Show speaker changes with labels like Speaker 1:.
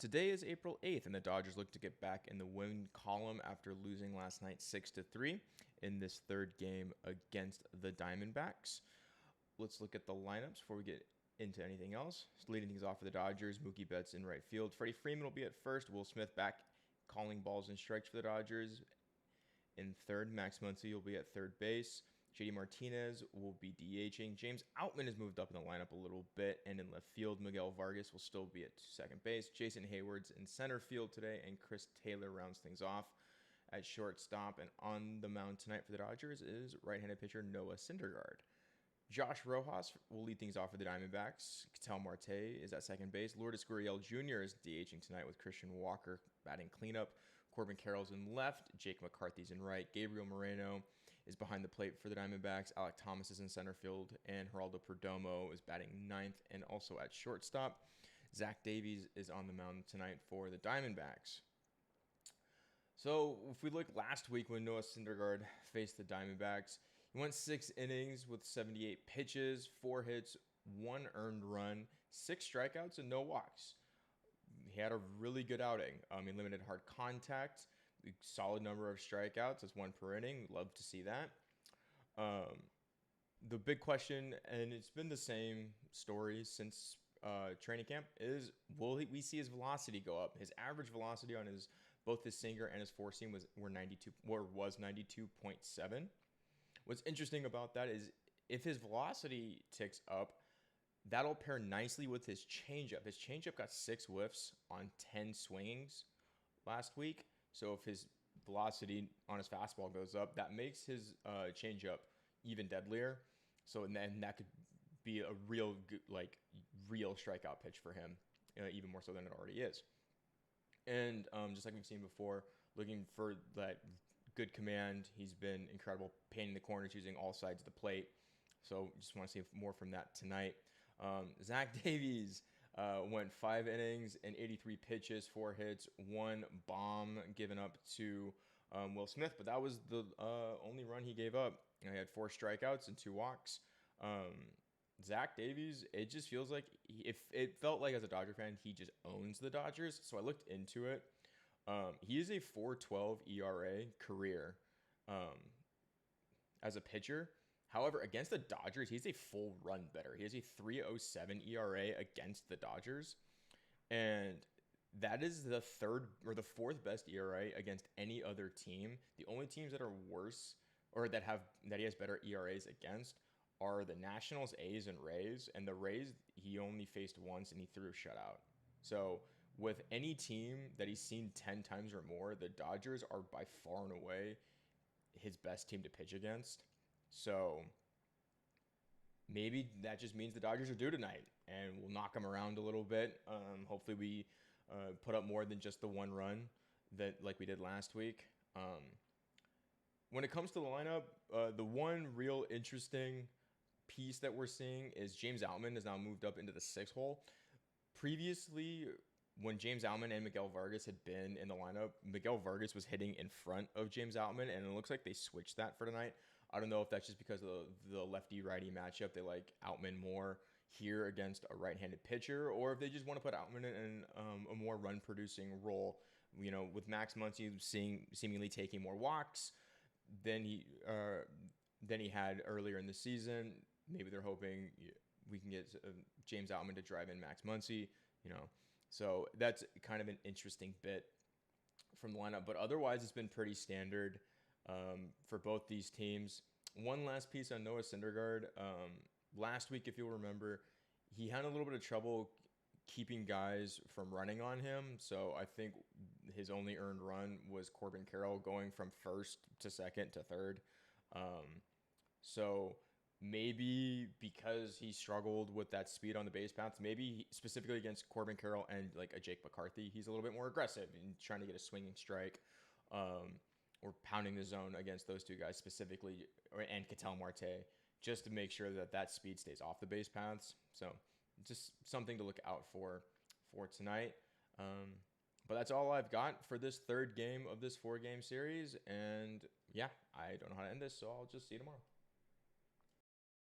Speaker 1: Today is April 8th, and the Dodgers look to get back in the win column after losing last night 6-3 in this third game against the Diamondbacks. Let's look at the lineups before we get into anything else. Leading things off for the Dodgers, Mookie Betts in right field. Freddie Freeman will be at first. Will Smith back calling balls and strikes for the Dodgers. In third, Max Muncy will be at third base. JD Martinez will be DHing. James Outman has moved up in the lineup a little bit. And in left field, Miguel Vargas will still be at second base. Jason Hayward's in center field today. And Chris Taylor rounds things off at shortstop. And on the mound tonight for the Dodgers is right-handed pitcher Noah Syndergaard. Josh Rojas will lead things off for the Diamondbacks. Ketel Marte is at second base. Lourdes Gurriel Jr. is DHing tonight with Christian Walker batting cleanup. Corbin Carroll's in left. Jake McCarthy's in right. Gabriel Moreno is behind the plate for the Diamondbacks. Alek Thomas is in center field. And Geraldo Perdomo is batting ninth and also at shortstop. Zach Davies is on the mound tonight for the Diamondbacks. So if we look last week when Noah Syndergaard faced the Diamondbacks, he went 6 innings with 78 pitches, 4 hits, 1 earned run, 6 strikeouts, and no walks. He had a really good outing. He limited hard contact, a solid number of strikeouts. That's 1 per inning. Love to see that. The big question, and it's been the same story since training camp, is will we see his velocity go up? His average velocity on both his sinker and his four seam was 92.7. What's interesting about that is if his velocity ticks up, that'll pair nicely with his changeup. His changeup got 6 whiffs on 10 swings last week. So if his velocity on his fastball goes up, that makes his changeup even deadlier. So then that could be a real strikeout pitch for him, even more so than it already is. And just like we've seen before, looking for that good command. He's been incredible painting the corners using all sides of the plate. So just want to see more from that tonight. Zach Davies went 5 innings and 83 pitches, 4 hits, 1 bomb given up to Will Smith. But that was the only run he gave up. He had 4 strikeouts and 2 walks. Zach Davies, it just feels like if it felt like as a Dodger fan, he just owns the Dodgers. So I looked into it. He is a 4.12 ERA career as a pitcher. However, against the Dodgers, he's a full run better. He has a 3.07 ERA against the Dodgers. And that is the 3rd or the 4th best ERA against any other team. The only teams that are worse or that he has better ERAs against are the Nationals, A's, and Rays. And the Rays, he only faced once and he threw a shutout. So with any team that he's seen 10 times or more, the Dodgers are by far and away his best team to pitch against. So maybe that just means the Dodgers are due tonight and we'll knock them around a little bit. Hopefully we put up more than just the 1 run that like we did last week. When it comes to the lineup, the one real interesting piece that we're seeing is James Outman has now moved up into the 6th hole. Previously, when James Outman and Miguel Vargas had been in the lineup, Miguel Vargas was hitting in front of James Outman, and it looks like they switched that for tonight. I don't know if that's just because of the lefty-righty matchup. They like Outman more here against a right-handed pitcher, or if they just want to put Outman in a more run-producing role. With Max Muncy seemingly taking more walks than he had earlier in the season. Maybe they're hoping we can get James Outman to drive in Max Muncy, So that's kind of an interesting bit from the lineup. But otherwise, it's been pretty standard for both these teams. One last piece on Noah Syndergaard. Last week, if you'll remember, he had a little bit of trouble keeping guys from running on him. So I think his only earned run was Corbin Carroll going from 1st to 2nd to 3rd. So maybe because he struggled with that speed on the base paths, maybe specifically against Corbin Carroll and like a Jake McCarthy, he's a little bit more aggressive in trying to get a swinging strike or pounding the zone against those 2 guys specifically, and Ketel Marte, just to make sure that speed stays off the base paths. So just something to look out for tonight. But that's all I've got for this 3rd game of this 4-game series. And yeah, I don't know how to end this, so I'll just see you tomorrow.